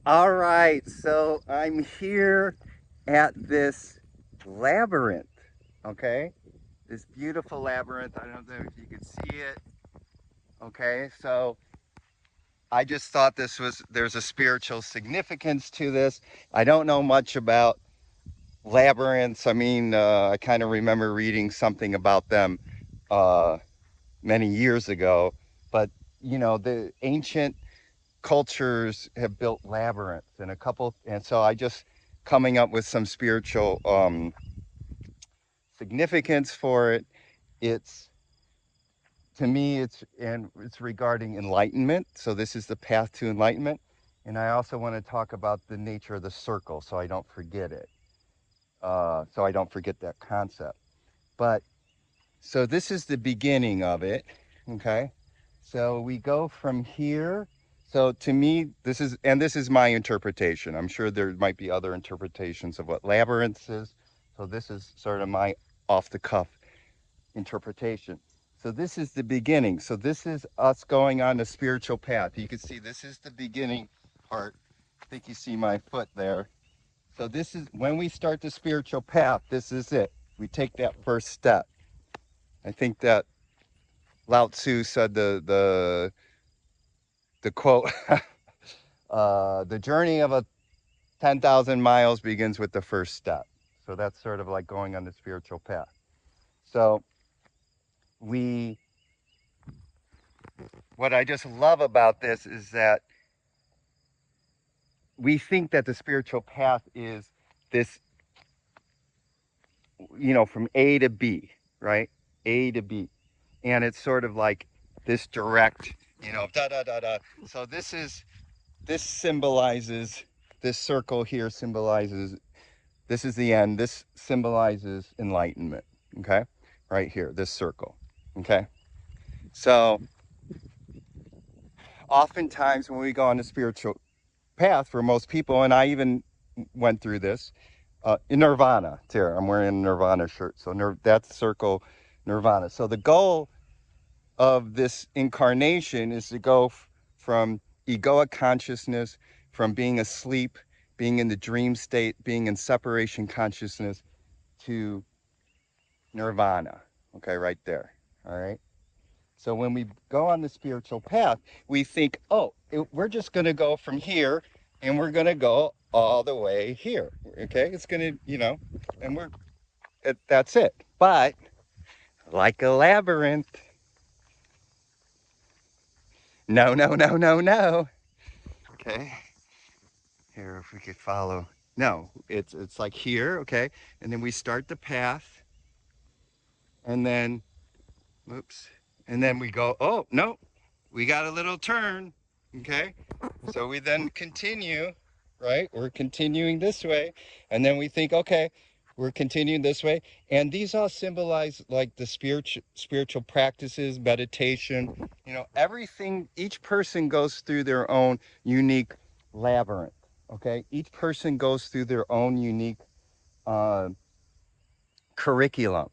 All right, so I'm here at this labyrinth, okay? This beautiful labyrinth. I don't know if you can see it. Okay, so I just thought there's a spiritual significance to this. I don't know much about labyrinths. I mean, I kind of remember reading something about them uh, many years ago, but the ancient cultures have built labyrinths and so I just coming up with some spiritual significance for it. It's to me it's regarding enlightenment. So this is the path to enlightenment. And I also want to talk about the nature of the circle so I don't forget it. So I don't forget that concept. But so this is the beginning of it. Okay. So we go from here. So to me, this is my interpretation. I'm sure there might be other interpretations of what labyrinth is. So this is sort of my off the cuff interpretation. So this is the beginning. So this is us going on a spiritual path. You can see this is the beginning part. I think you see my foot there. So this is when we start the spiritual path, this is it. We take that first step. I think that Lao Tzu said the quote, the journey of a 10,000 miles begins with the first step. So that's sort of like going on the spiritual path. So we, what I just love about this is that we think that the spiritual path is this, from A to B, right? A to B. And it's sort of like this direct, da da da da. So this symbolizes, this circle here symbolizes, this is the end. This symbolizes enlightenment. Okay. Right here, this circle. Okay. So oftentimes when we go on the spiritual path for most people, and I even went through this, in Nirvana. Here, I'm wearing a Nirvana shirt. So that circle, Nirvana. So the goal of this incarnation is to go from egoic consciousness, from being asleep, being in the dream state, being in separation consciousness, to nirvana. Okay, right there. All right. So when we go on the spiritual path, we think, oh, we're just going to go from here and we're going to go all the way here. Okay. It's going to, and that's it. But like a labyrinth, no, no, no, no, no. Okay. Here, if we could follow. No, it's like here. Okay. And then we start the path and then, oops. And then we go, oh, no, we got a little turn. Okay. So we then continue, right? We're continuing this way. And then we think, okay, we're continuing this way. And these all symbolize like the spiritual practices, meditation, everything. Each person goes through their own unique labyrinth. Okay. Each person goes through their own unique uh, curriculum,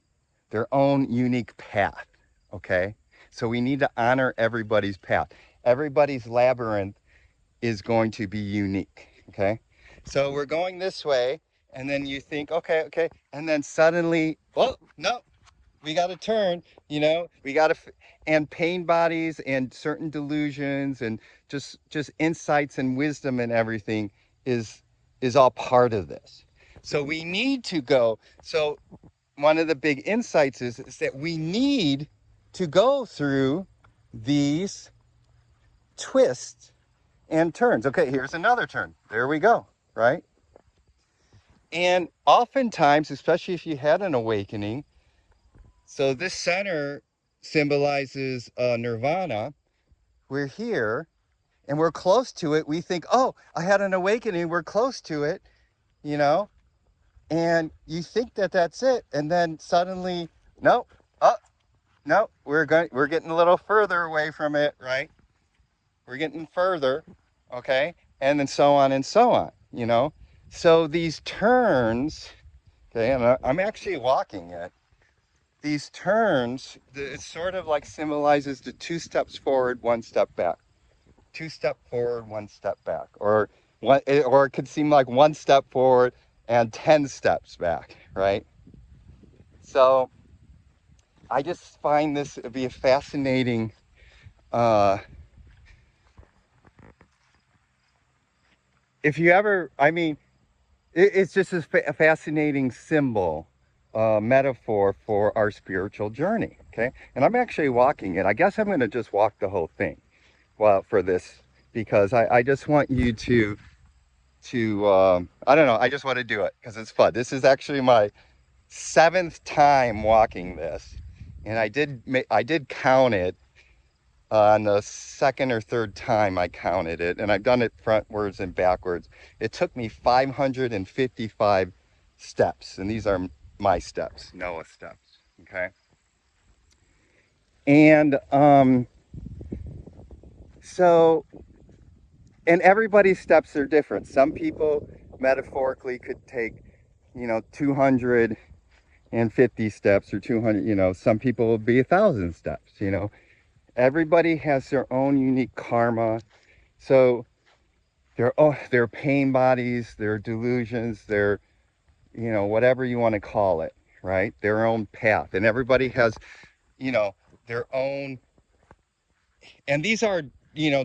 their own unique path. Okay. So we need to honor everybody's path. Everybody's labyrinth is going to be unique. Okay. So we're going this way, and then you think, okay, okay. And then suddenly, oh, no, we got to turn, we got to, and pain bodies and certain delusions and just insights and wisdom and everything is all part of this. So we need to go. So one of the big insights is that we need to go through these twists and turns. Okay, here's another turn. There we go, right? And oftentimes, especially if you had an awakening, so this center symbolizes nirvana. We're here and we're close to it. We think, oh, I had an awakening. We're close to it, you know? And you think that that's it. And then suddenly, no, oh, no, we're getting a little further away from it, right? We're getting further, okay? And then so on and so on. So these turns, okay, and I'm actually walking it. These turns, it sort of like symbolizes the 2 steps forward, 1 step back. 2 step forward, 1 step back. Or or it could seem like 1 step forward and 10 steps back, right? So I just find this to be a fascinating, if you ever, I mean, it's just a fascinating symbol, metaphor for our spiritual journey, okay? And I'm actually walking it. I guess I'm going to just walk the whole thing, well, for this, because I just want you to I don't know, I just want to do it because it's fun. This is actually my 7th time walking this, and I did count it on the 2nd or 3rd time I counted it, and I've done it frontwards and backwards. It took me 555 steps, and these are my steps, Noah's steps, okay? And so, and everybody's steps are different. Some people metaphorically could take, 250 steps or 200, some people will be 1,000 steps. Everybody has their own unique karma. So their pain bodies, their delusions, their, whatever you want to call it, right? Their own path. And everybody has, their own, and these are,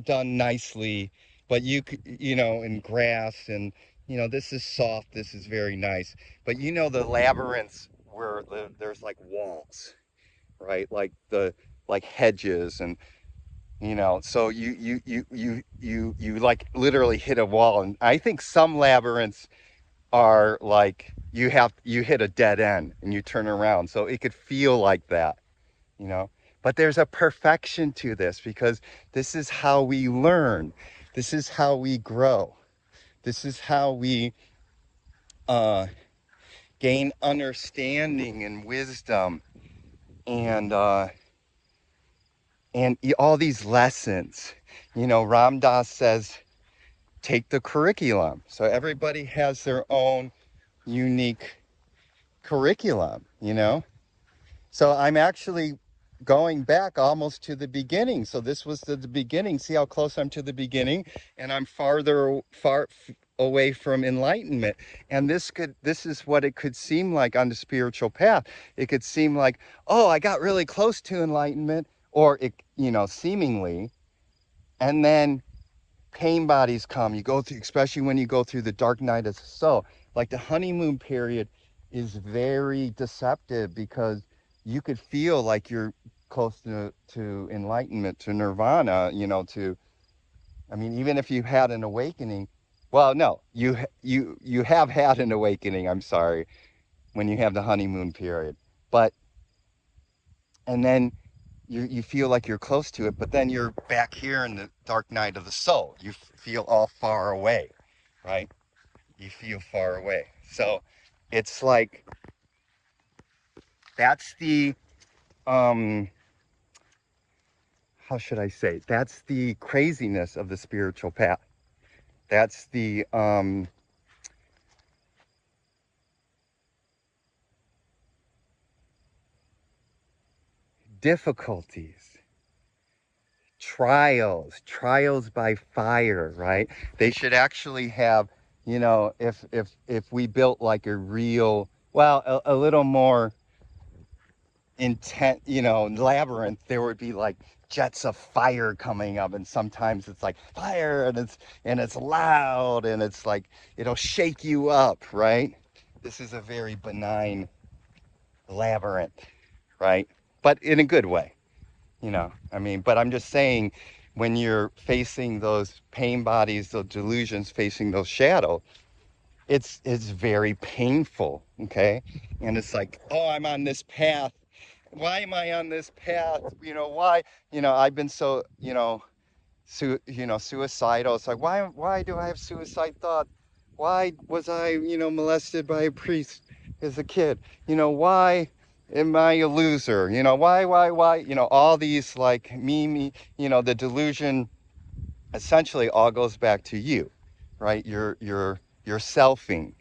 done nicely, but in grass and, this is soft, this is very nice. But the labyrinths where there's like walls, right? Like hedges and, so you like literally hit a wall. And I think some labyrinths are like you hit a dead end and you turn around, so it could feel like that, you know but there's a perfection to this, because this is how we learn, this is how we grow, this is how we gain understanding and wisdom, and all these lessons. Ram Dass says, take the curriculum. So everybody has their own unique curriculum. So I'm actually going back almost to the beginning. So this was the beginning. See how close I'm to the beginning, and I'm far away from enlightenment. And this is what it could seem like on the spiritual path. It could seem like, oh, I got really close to enlightenment, or seemingly, and then pain bodies come. You go through, especially when you go through the dark night of the soul. Like the honeymoon period is very deceptive, because you could feel like you're close to enlightenment, to nirvana, even if you had an awakening. Well, no, you have had an awakening, I'm sorry, when you have the honeymoon period. And then you feel like you're close to it, but then you're back here in the dark night of the soul. You feel all far away, right? You feel far away. So it's like, that's the, how should I say? That's the craziness of the spiritual path. That's the, difficulties, trials by fire, right? They should actually have, if we built like a real, well, a little more intent, labyrinth, there would be like jets of fire coming up, and sometimes it's like fire, and it's loud, and it's like it'll shake you up, right? This is a very benign labyrinth, right? But in a good way. But I'm just saying, when you're facing those pain bodies, those delusions, facing those shadows, it's very painful, okay? And it's like, oh, I'm on this path. Why am I on this path? Why? I've been so, suicidal. It's like, why do I have suicide thought? Why was I, molested by a priest as a kid? Why am I a loser? Why? All these, like, me, the delusion essentially all goes back to you, right? Your selfing,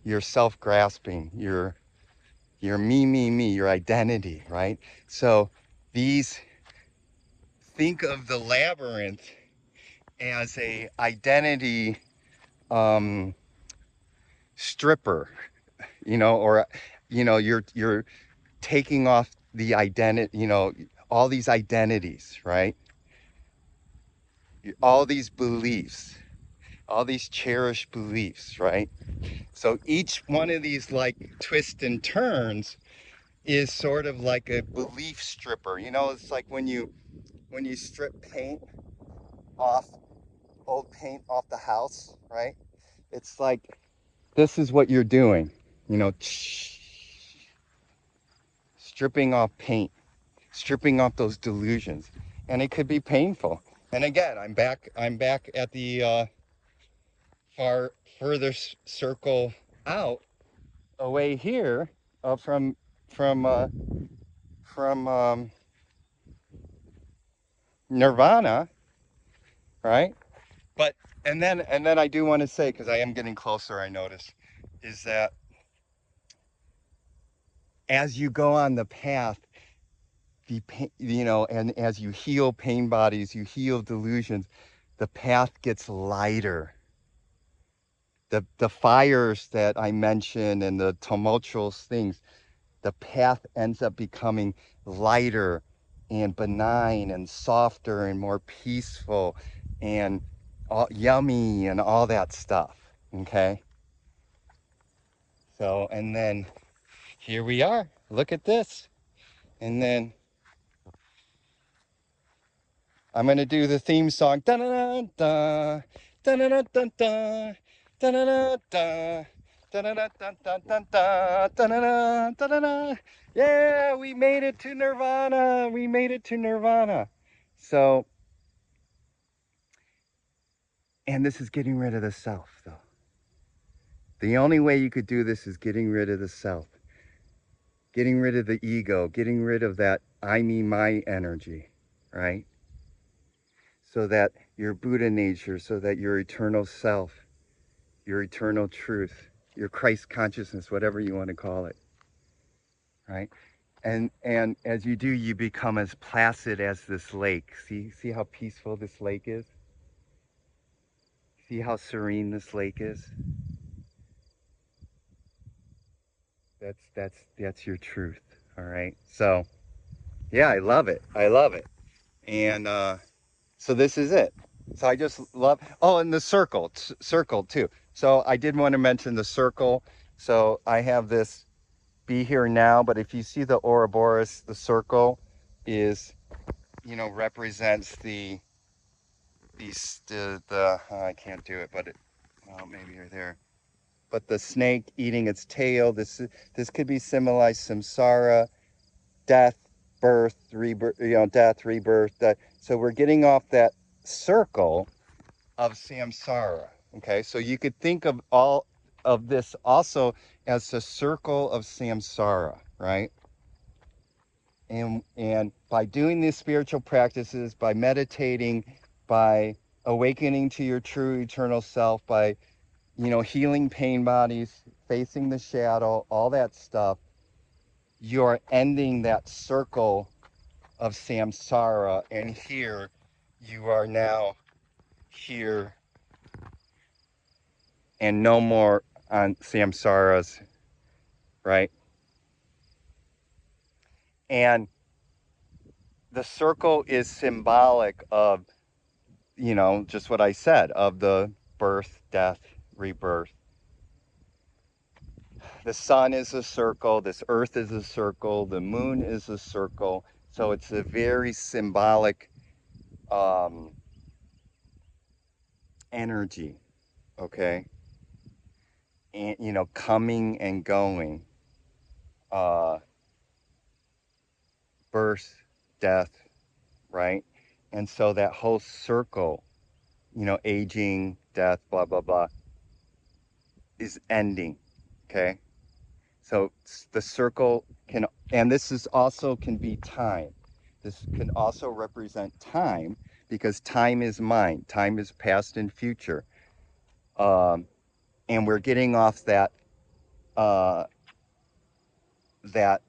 your self-grasping, your me, your identity, right? So think of the labyrinth as a identity stripper, or you're taking off the identity, all these identities, right? All these beliefs, all these cherished beliefs, right? So each one of these like twists and turns is sort of like a belief stripper. It's like when you strip paint off, old paint off the house, right? It's like this is what you're doing, stripping off paint, stripping off those delusions, and it could be painful. And again, I'm back at the further circle out away here, from from nirvana, right? But and then I do want to say, because I am getting closer, I notice, is that as you go on the path, the pain, and as you heal pain bodies, you heal delusions, the path gets lighter. The fires that I mentioned and the tumultuous things, the path ends up becoming lighter and benign and softer and more peaceful and yummy and all that stuff. Okay. So, and then here we are. Look at this. And then I'm going to do the theme song. Da da da da da da da da da da da. Da-da-da-da-da-da-da-da-da-da-da-da. Yeah, we made it to nirvana. We made it to nirvana. So, and this is getting rid of the self, though. The only way you could do this is getting rid of the self, getting rid of the ego, getting rid of that I, me, my energy, right? So that your Buddha nature, so that your eternal self, your eternal truth, your Christ consciousness, whatever you want to call it, right? And as you do, you become as placid as this lake. See how peaceful this lake is? See how serene this lake is? That's your truth. All right. So yeah, I love it. I love it. And so this is it. So I just love. Oh, and the circle too. So I did want to mention the circle. So I have this be here now, but if you see the Ouroboros, the circle is, represents the I can't do it, but oh, maybe you're there. But the snake eating its tail. This could be symbolized samsara, death, birth, rebirth. Death, rebirth. So we're getting off that circle of samsara. Okay, so you could think of all of this also as the circle of samsara, right? And by doing these spiritual practices, by meditating, by awakening to your true eternal self, by healing pain bodies, facing the shadow, all that stuff, you're ending that circle of samsara. And here you are now here and no more on samsaras, right? And the circle is symbolic of, just what I said, of the birth, death, rebirth. The sun is a circle, this earth is a circle, the moon is a circle. So it's a very symbolic energy, okay? And, coming and going, uh, birth, death, right? And so that whole circle, aging, death, blah, blah, blah, is ending, okay? So the circle can, and this is also can be time. This can also represent time because time is mind. Time is past and future. And we're getting off uh, that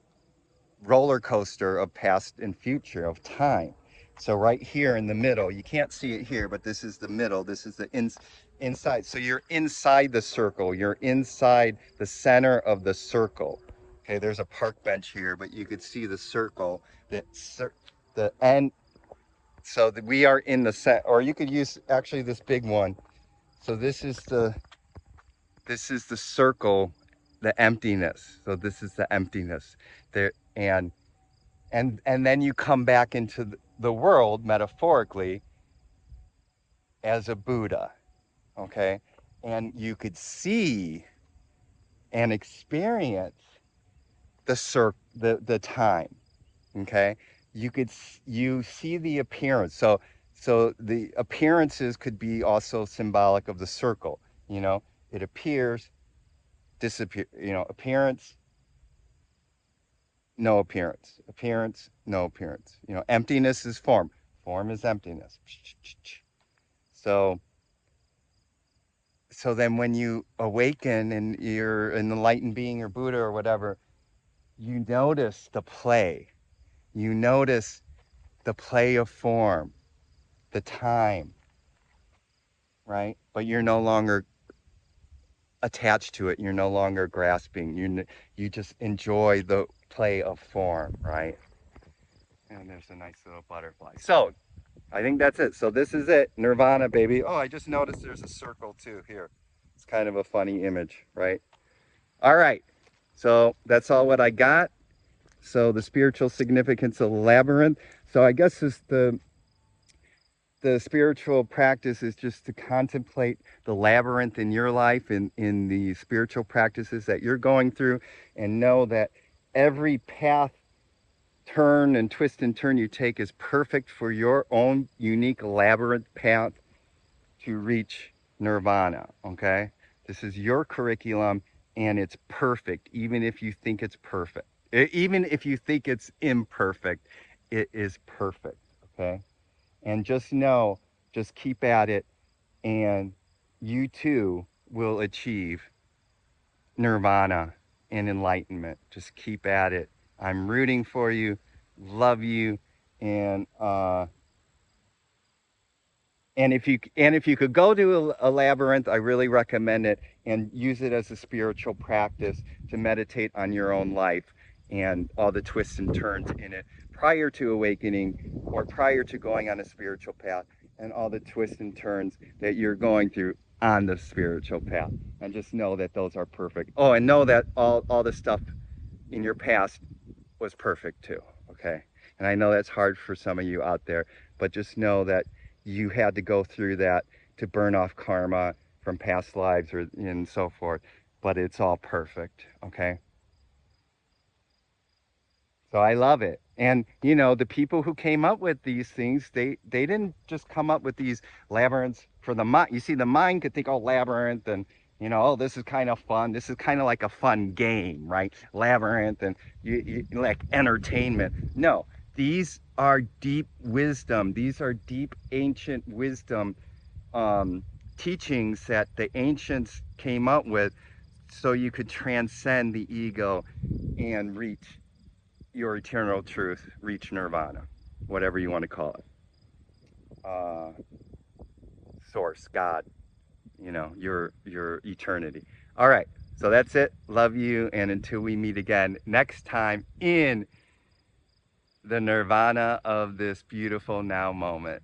roller coaster of past and future of time. So right here in the middle, you can't see it here, but this is the middle. This is inside. So you're inside the circle. You're inside the center of the circle. Okay, there's a park bench here, but you could see the circle. The end. So that we are in the set, or you could use actually this big one. So this is the circle, the emptiness. So this is the emptiness there, and then you come back into the world metaphorically as a Buddha, okay? And you could see and experience the time, okay? You see the appearance. So the appearances could be also symbolic of the circle, you know? It appears, disappear, appearance, no appearance. Appearance, no appearance. Emptiness is form. Form is emptiness. So so then when you awaken and you're an enlightened being or Buddha or whatever, you notice the play. You notice the play of form, the time, right? But you're no longer attached to it. You're no longer grasping. You just enjoy the play of form, right? And there's a nice little butterfly. So I think that's it. So this is it. Nirvana, baby. Oh, I just noticed there's a circle too here. It's kind of a funny image, right? All right. So that's all what I got. So the spiritual significance of the labyrinth. So I guess the spiritual practice is just to contemplate the labyrinth in your life, in the spiritual practices that you're going through, and know that every path, turn and twist and turn you take is perfect for your own unique labyrinth path to reach nirvana, okay? This is your curriculum and it's perfect, even if you think it's perfect. Even if you think it's imperfect, it is perfect, okay? And just know, just keep at it, and you too will achieve nirvana and enlightenment. Just keep at it. I'm rooting for you, love you, and if you could go to a labyrinth, I really recommend it, and use it as a spiritual practice to meditate on your own life and all the twists and turns in it prior to awakening or prior to going on a spiritual path, and all the twists and turns that you're going through on the spiritual path. And just know that those are perfect. Oh, and know that all the stuff in your past was perfect too, okay? And I know that's hard for some of you out there, but just know that you had to go through that to burn off karma from past lives and so forth, but it's all perfect, okay? So I love it. And the people who came up with these things, they didn't just come up with these labyrinths for the mind. You see, the mind could think, oh, labyrinth, and oh, this is kind of fun. This is kind of like a fun game, right? Labyrinth, and you like entertainment. No, these are deep wisdom. These are deep ancient wisdom teachings that the ancients came up with, so you could transcend the ego and reach your eternal truth, reach nirvana, whatever you want to call it. Source, God, your eternity. All right, so that's it. Love you, and until we meet again next time in the nirvana of this beautiful now moment.